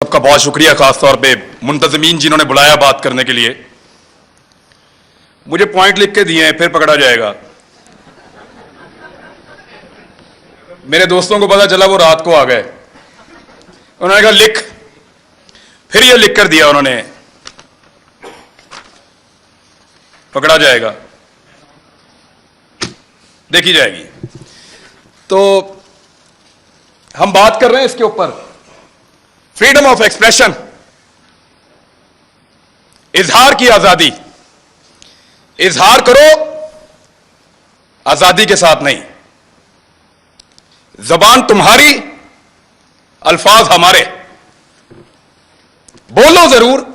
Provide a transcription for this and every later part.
सबका बहुत शुक्रिया, खासतौर पे मुंतजमीन जिन्होंने बुलाया बात करने के लिए। मुझे पॉइंट लिख के दिए हैं, फिर पकड़ा जाएगा। मेरे दोस्तों को पता चला, वो रात को आ गए, उन्होंने कहा लिख, फिर ये लिख कर दिया उन्होंने, पकड़ा जाएगा, देखी जाएगी। तो हम बात कर रहे हैं इसके ऊपर, फ्रीडम ऑफ एक्सप्रेशन, इजहार की आजादी। इजहार करो, आजादी के साथ नहीं। जबान तुम्हारी, अल्फाज हमारे। बोलो जरूर,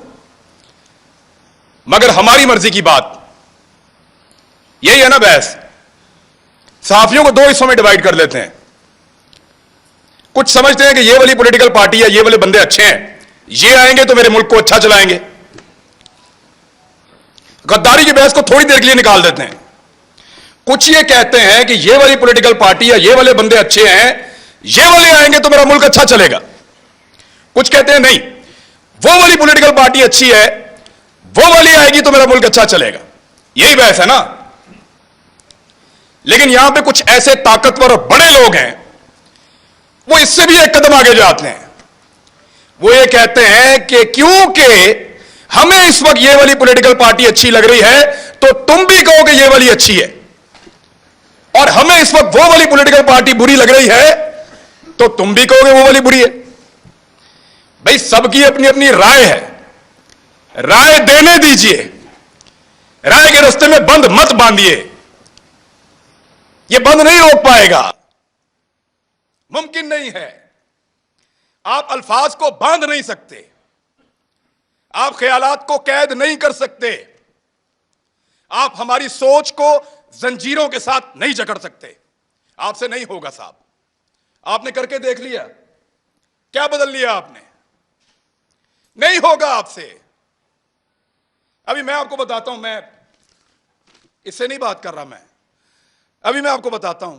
मगर हमारी मर्जी की बात। यही है ना बहस। सहाफियों को दो हिस्सों में डिवाइड कर लेते हैं। कुछ समझते हैं कि ये वाली पॉलिटिकल पार्टी है, ये वाले बंदे अच्छे हैं, ये आएंगे तो मेरे मुल्क को अच्छा चलाएंगे। गद्दारी की बहस को थोड़ी देर के लिए निकाल देते हैं। कुछ ये कहते हैं कि ये वाली पॉलिटिकल पार्टी या ये वाले बंदे अच्छे हैं, ये वाले आएंगे तो मेरा मुल्क अच्छा चलेगा। कुछ कहते हैं नहीं, वो वाली पॉलिटिकल पार्टी अच्छी है, वो वाली आएगी तो मेरा मुल्क अच्छा चलेगा। यही बहस है ना। लेकिन यहां पे कुछ ऐसे ताकतवर और बड़े लोग हैं, वो इससे भी एक कदम आगे जाते हैं। वो ये कहते हैं कि क्योंकि हमें इस वक्त ये वाली पॉलिटिकल पार्टी अच्छी लग रही है, तो तुम भी कहो कि ये वाली अच्छी है, और हमें इस वक्त वो वाली पॉलिटिकल पार्टी बुरी लग रही है, तो तुम भी कहोगे वो वाली बुरी है। भाई, सबकी अपनी अपनी राय है, राय देने दीजिए। राय के रास्ते में बंद मत बांधिए, ये बंद नहीं रोक पाएगा, मुमकिन नहीं है। आप अल्फाज को बांध नहीं सकते, आप ख्यालात को कैद नहीं कर सकते, आप हमारी सोच को जंजीरों के साथ नहीं जकड़ सकते। आपसे नहीं होगा साहब। आपने करके देख लिया, क्या बदल लिया आपने? नहीं होगा आपसे। अभी मैं आपको बताता हूं, मैं इससे नहीं बात कर रहा, अभी मैं आपको बताता हूं।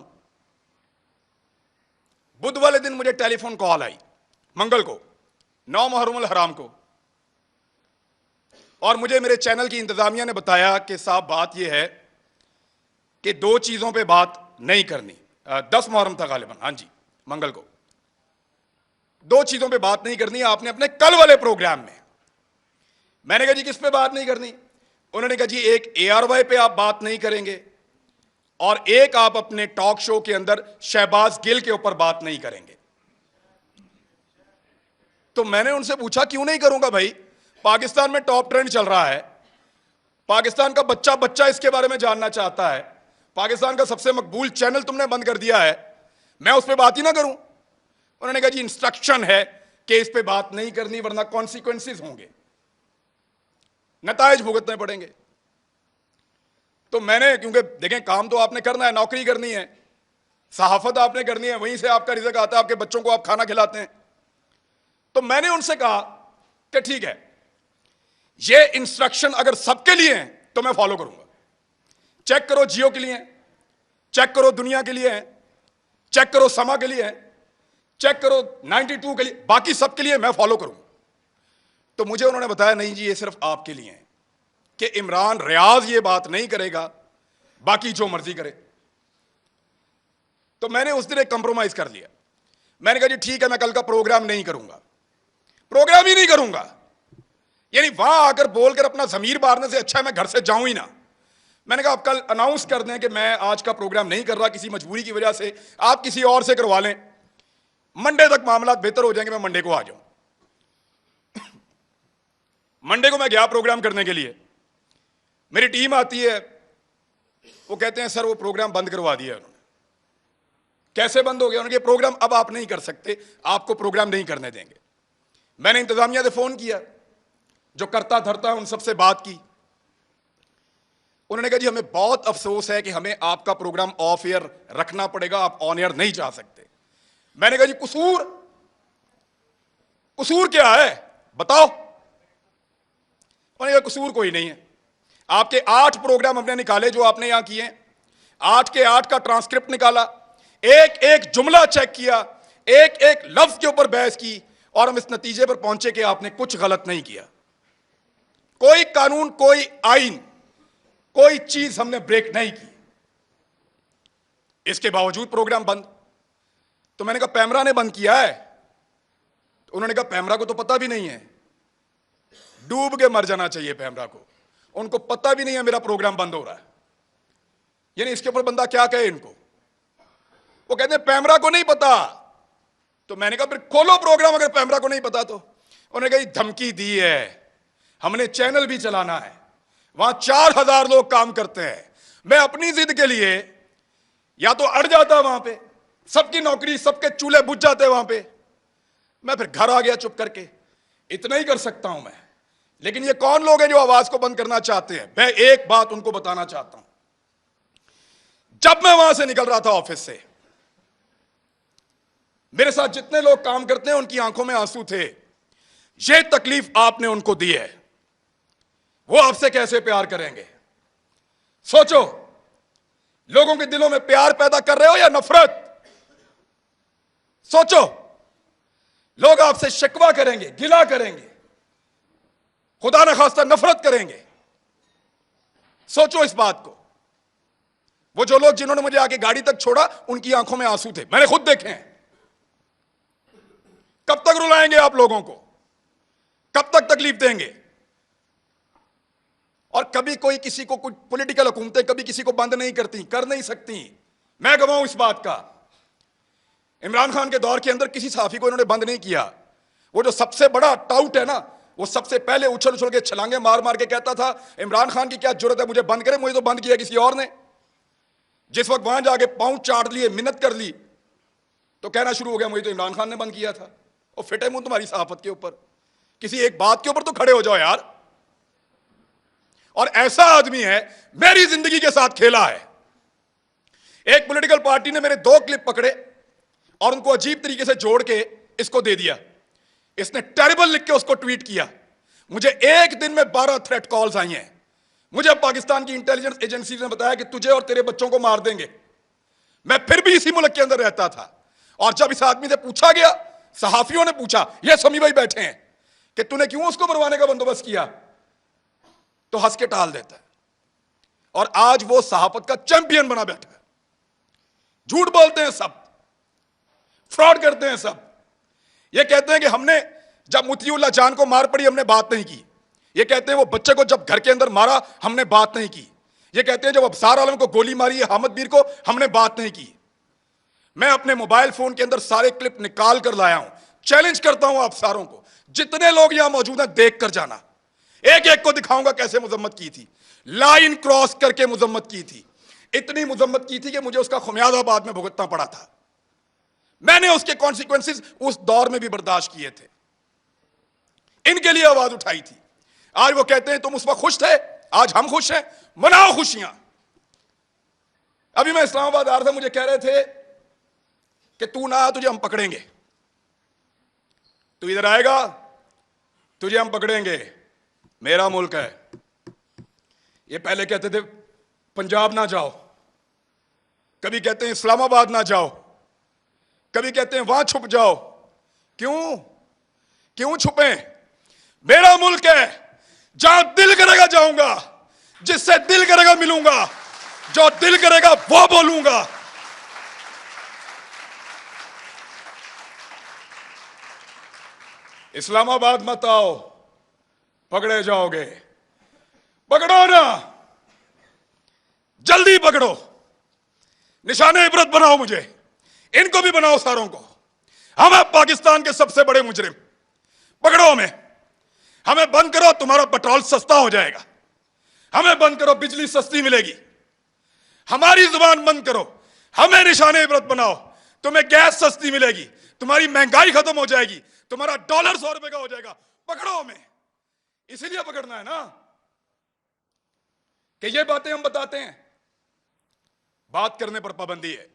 बुध वाले दिन मुझे टेलीफोन कॉल आई, मंगल को, 9 मुहर्रम हराम को, और मुझे मेरे चैनल की इंतजामिया ने बताया कि साहब बात यह है कि 2 चीजों पे बात नहीं करनी। 10 मुहर्रम था गालिबन, हां जी, मंगल को। 2 चीजों पे बात नहीं करनी आपने अपने कल वाले प्रोग्राम में। मैंने कहा जी किस पे बात नहीं करनी? उन्होंने कहा जी एक ARY पे आप बात नहीं करेंगे, और एक आप अपने टॉक शो के अंदर शहबाज गिल के ऊपर बात नहीं करेंगे। तो मैंने उनसे पूछा क्यों नहीं करूंगा भाई? पाकिस्तान में टॉप ट्रेंड चल रहा है, पाकिस्तान का बच्चा बच्चा इसके बारे में जानना चाहता है, पाकिस्तान का सबसे मकबूल चैनल तुमने बंद कर दिया है, मैं उस पर बात ही ना करूं? उन्होंने कहा जी इंस्ट्रक्शन है कि इस पे बात नहीं करनी, वरना कॉन्सिक्वेंसेस होंगे, नतायज भुगतने पड़ेंगे। तो मैंने, क्योंकि देखें काम तो आपने करना है, नौकरी करनी है, सहाफत आपने करनी है, वहीं से आपका रिज़्क आता है, आपके बच्चों को आप खाना खिलाते हैं। तो मैंने उनसे कहा कि ठीक है, ये इंस्ट्रक्शन अगर सबके लिए हैं तो मैं फॉलो करूंगा। चेक करो जियो के लिए, चेक करो दुनिया के लिए, चेक करो समा के लिए, चेक करो 92 के लिए, बाकी सबके लिए मैं फॉलो करूंगा। तो मुझे उन्होंने बताया नहीं जी, ये सिर्फ आपके लिए है कि इमरान रियाज ये बात नहीं करेगा, बाकी जो मर्जी करे। तो मैंने उस दिन एक कंप्रोमाइज कर लिया। मैंने कहा जी ठीक है, मैं कल का प्रोग्राम नहीं करूंगा, प्रोग्राम ही नहीं करूंगा। यानी वहां आकर बोलकर अपना जमीर मारने से अच्छा है मैं घर से जाऊं ही ना। मैंने कहा आप कल अनाउंस कर दें कि मैं आज का प्रोग्राम नहीं कर रहा किसी मजबूरी की वजह से, आप किसी और से करवा लें, मंडे तक मामला बेहतर हो जाएंगे, मैं मंडे को आ जाऊं। मंडे को मैं गया प्रोग्राम करने के लिए, मेरी टीम आती है, वो कहते हैं सर वो प्रोग्राम बंद करवा दिया उन्होंने। कैसे बंद हो गया? उन्होंने प्रोग्राम अब आप नहीं कर सकते, आपको प्रोग्राम नहीं करने देंगे। मैंने इंतजामिया से फोन किया, जो करता धरता उन सबसे बात की। उन्होंने कहा जी हमें बहुत अफसोस है कि हमें आपका प्रोग्राम ऑफ एयर रखना पड़ेगा, आप ऑन एयर नहीं जा सकते। मैंने कहा जी कसूर क्या है बताओ? उन्होंने कहा कसूर कोई नहीं है, आपके 8 प्रोग्राम हमने निकाले जो आपने यहां किए, 8 के 8 का ट्रांसक्रिप्ट निकाला, एक एक जुमला चेक किया, एक एक लफ्ज के ऊपर बहस की, और हम इस नतीजे पर पहुंचे कि आपने कुछ गलत नहीं किया। कोई कानून, कोई आइन, कोई चीज हमने ब्रेक नहीं की। इसके बावजूद प्रोग्राम बंद। तो मैंने कहा पैमरा ने बंद किया है। तो उन्होंने कहा पैमरा को तो पता भी नहीं है, डूब के मर जाना चाहिए पैमरा को, उनको पता भी नहीं है मेरा प्रोग्राम बंद हो रहा है। यानी इसके ऊपर बंदा क्या कहे इनको। वो कहते हैं पैमरा को नहीं पता। तो मैंने कहा फिर खोलो प्रोग्राम अगर पैमरा को नहीं पता तो। उन्होंने कहा धमकी दी है, हमने चैनल भी चलाना है, वहां 4000 लोग काम करते हैं। मैं अपनी जिद के लिए या तो अड़ जाता वहां पे, सबकी नौकरी, सबके चूल्हे बुझ जाते वहां पे, मैं फिर घर आ गया चुप करके। इतना ही कर सकता हूं मैं। लेकिन ये कौन लोग हैं जो आवाज को बंद करना चाहते हैं? मैं एक बात उनको बताना चाहता हूं। जब मैं वहां से निकल रहा था ऑफिस से, मेरे साथ जितने लोग काम करते हैं उनकी आंखों में आंसू थे। ये तकलीफ आपने उनको दी है, वो आपसे कैसे प्यार करेंगे? सोचो, लोगों के दिलों में प्यार पैदा कर रहे हो या नफरत? सोचो, लोग आपसे शिकवा करेंगे, गिला करेंगे, खुदा न खास्ता नफरत करेंगे। सोचो इस बात को। वो जो लोग जिन्होंने मुझे आके गाड़ी तक छोड़ा, उनकी आंखों में आंसू थे, मैंने खुद देखे हैं। कब तक रुलाएंगे आप लोगों को? कब तक तकलीफ देंगे? और कभी कोई किसी को, कुछ पॉलिटिकल हुकूमतें कभी किसी को बंद नहीं करती, कर नहीं सकती। मैं गवाह इस बात का। इमरान खान के दौर के अंदर किसी सहाफी को इन्होंने बंद नहीं किया। वो जो सबसे बड़ा टाउट है ना, वो सबसे पहले उछल उछल के छलांगे मार मार के कहता था इमरान खान की क्या जरूरत है मुझे बंद करे, मुझे तो बंद किया किसी और ने। जिस वक्त वहां जाके पांव चाट लिए, मिन्नत कर ली, तो कहना शुरू हो गया मुझे तो इमरान खान ने बंद किया था। और फिटे मुंह तुम्हारी सहाफत के ऊपर, किसी एक बात के ऊपर तो खड़े हो जाओ यार। और ऐसा आदमी है, मेरी जिंदगी के साथ खेला है। एक पॉलिटिकल पार्टी ने मेरे 2 क्लिप पकड़े और उनको अजीब तरीके से जोड़ के इसको दे दिया। इसने टेरिबल लिख के उसको ट्वीट किया। मुझे एक दिन में 12 थ्रेट कॉल्स आई हैं। मुझे पाकिस्तान की इंटेलिजेंस एजेंसी ने बताया कि तुझे और तेरे बच्चों को मार देंगे। मैं फिर भी इसी मुल्क के अंदर रहता था। और जब इस आदमी से पूछा गया, सहाफियों ने पूछा, ये समी भाई बैठे हैं, कि तूने क्यों उसको मरवाने का बंदोबस्त किया, तो हंस के टाल देता है। और आज वो सहाफत का चैंपियन बना बैठा है। झूठ बोलते हैं सब, फ्रॉड करते हैं सब। ये कहते हैं कि हमने जब मुतीउल्लाह जान को मार पड़ी हमने बात नहीं की। ये कहते हैं वो बच्चे को जब घर के अंदर मारा हमने बात नहीं की। ये कहते हैं जब अबसार आलम को गोली मारी है हामिद मीर को, हमने बात नहीं की। मैं अपने मोबाइल फोन के अंदर सारे क्लिप निकाल कर लाया हूं। चैलेंज करता हूं आप सारों को, जितने लोग यहां मौजूद हैं देख कर जाना। एक एक को दिखाऊंगा कैसे मुजम्मत की थी, लाइन क्रॉस करके मुजम्मत की थी। इतनी मुजम्मत की थी कि मुझे उसका खुमियाजा बाद में भुगतना पड़ा था। मैंने उसके कॉन्सिक्वेंसेस उस दौर में भी बर्दाश्त किए थे। इनके लिए आवाज उठाई थी। आज वो कहते हैं तुम उस वक्त खुश थे, आज हम खुश हैं, मनाओ खुशियां। अभी मैं इस्लामाबाद आ रहा था, मुझे कह रहे थे कि तू ना आ, तुझे हम पकड़ेंगे। तू इधर आएगा, तुझे हम पकड़ेंगे। मेरा मुल्क है। ये पहले कहते थे पंजाब ना जाओ, कभी कहते हैं इस्लामाबाद ना जाओ, कभी कहते हैं वहां छुप जाओ। क्यों क्यों छुपे? मेरा मुल्क है, जहां दिल करेगा जाऊंगा, जिससे दिल करेगा मिलूंगा, जो दिल करेगा वो बोलूंगा। इस्लामाबाद मत आओ, पकड़े जाओगे। पकड़ो ना, जल्दी पकड़ो, निशाने इबरत बनाओ, मुझे इनको भी बनाओ, सारों को। हम हैं पाकिस्तान के सबसे बड़े मुजरिम, पकड़ो हमें बंद करो, तुम्हारा पेट्रोल सस्ता हो जाएगा। हमें बंद करो, बिजली सस्ती मिलेगी। हमारी जुबान बंद करो, हमें निशाने इबरत बनाओ, तुम्हें गैस सस्ती मिलेगी, तुम्हारी महंगाई खत्म हो जाएगी, तुम्हारा डॉलर 100 रुपए का हो जाएगा। पकड़ो हमें। इसीलिए पकड़ना है ना कि ये बातें हम बताते हैं। बात करने पर पाबंदी है।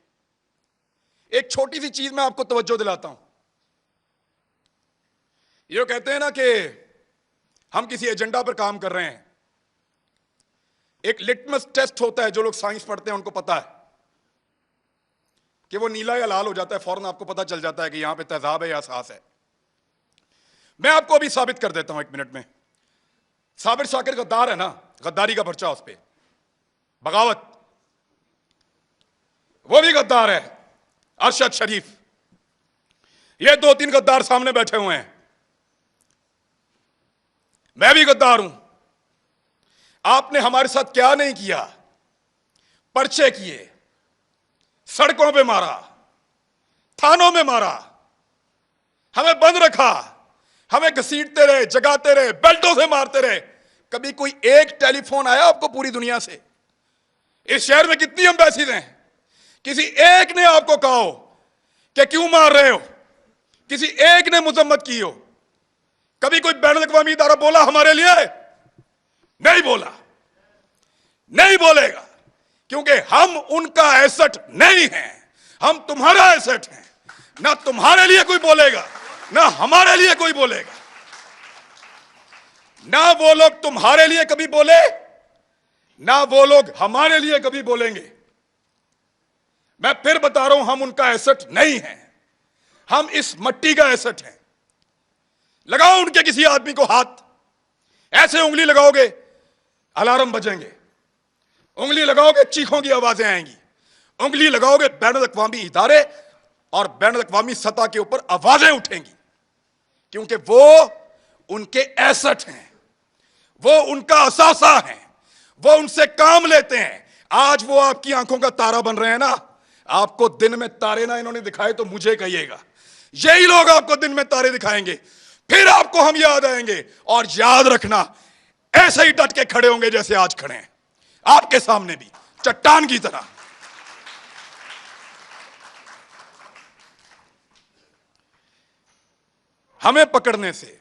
एक छोटी सी चीज मैं आपको तवज्जो दिलाता हूं। ये कहते हैं ना कि हम किसी एजेंडा पर काम कर रहे हैं। एक लिटमस टेस्ट होता है, जो लोग साइंस पढ़ते हैं उनको पता है कि वो नीला या लाल हो जाता है, फौरन आपको पता चल जाता है कि यहां पे तेजाब है या सास है। मैं आपको अभी साबित कर देता हूं 1 मिनट में। साबिर शाकिर गद्दार है ना, गद्दारी का पर्चा उस पर, बगावत, वो भी गद्दार है। अरशद शरीफ, ये 2-3 गद्दार सामने बैठे हुए हैं। मैं भी गद्दार हूं। आपने हमारे साथ क्या नहीं किया? पर्चे किए, सड़कों पे मारा, थानों में मारा, हमें बंद रखा, हमें घसीटते रहे, जगाते रहे, बेल्टों से मारते रहे। कभी कोई एक टेलीफोन आया आपको पूरी दुनिया से? इस शहर में कितनी एम्बेसीज हैं, किसी एक ने आपको कहा हो कि क्यों मार रहे हो? किसी एक ने मुजम्मत की हो? कभी कोई बैनुल अक़वामी इदारा बोला हमारे लिए? नहीं बोला, नहीं बोलेगा, क्योंकि हम उनका एसेट नहीं हैं, हम तुम्हारा एसेट हैं। ना तुम्हारे लिए कोई बोलेगा, ना हमारे लिए कोई बोलेगा। ना वो लोग तुम्हारे लिए कभी बोले, ना वो लोग हमारे लिए कभी बोलेंगे। मैं फिर बता रहा हूं, हम उनका एसेट नहीं है, हम इस मट्टी का एसेट है। लगाओ उनके किसी आदमी को हाथ, ऐसे उंगली लगाओगे अलार्म बजेंगे, उंगली लगाओगे चीखों की आवाजें आएंगी, उंगली लगाओगे बैनुल अक़वामी इदारे और बैनुल अक़वामी सतह के ऊपर आवाजें उठेंगी, क्योंकि वो उनके एसेट हैं, वो उनका असासा है, वो उनसे काम लेते हैं। आज वो आपकी आंखों का तारा बन रहे हैं ना। आपको दिन में तारे ना इन्होंने दिखाए तो मुझे कहिएगा, यही लोग आपको दिन में तारे दिखाएंगे, फिर आपको हम याद आएंगे। और याद रखना, ऐसे ही डट के खड़े होंगे जैसे आज खड़े हैं आपके सामने भी, चट्टान की तरह। हमें पकड़ने से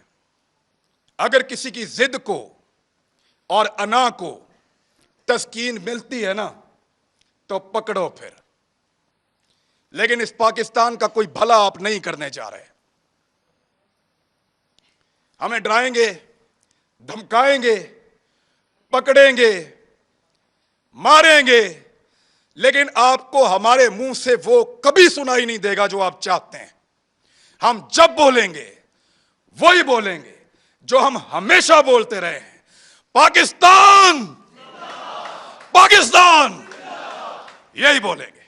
अगर किसी की जिद को और अना को तस्कीन मिलती है ना, तो पकड़ो फिर। लेकिन इस पाकिस्तान का कोई भला आप नहीं करने जा रहे। हमें डराएंगे, धमकाएंगे, पकड़ेंगे, मारेंगे, लेकिन आपको हमारे मुंह से वो कभी सुनाई नहीं देगा जो आप चाहते हैं। हम जब बोलेंगे वही बोलेंगे जो हम हमेशा बोलते रहे हैं, पाकिस्तान, पाकिस्तान, यही बोलेंगे।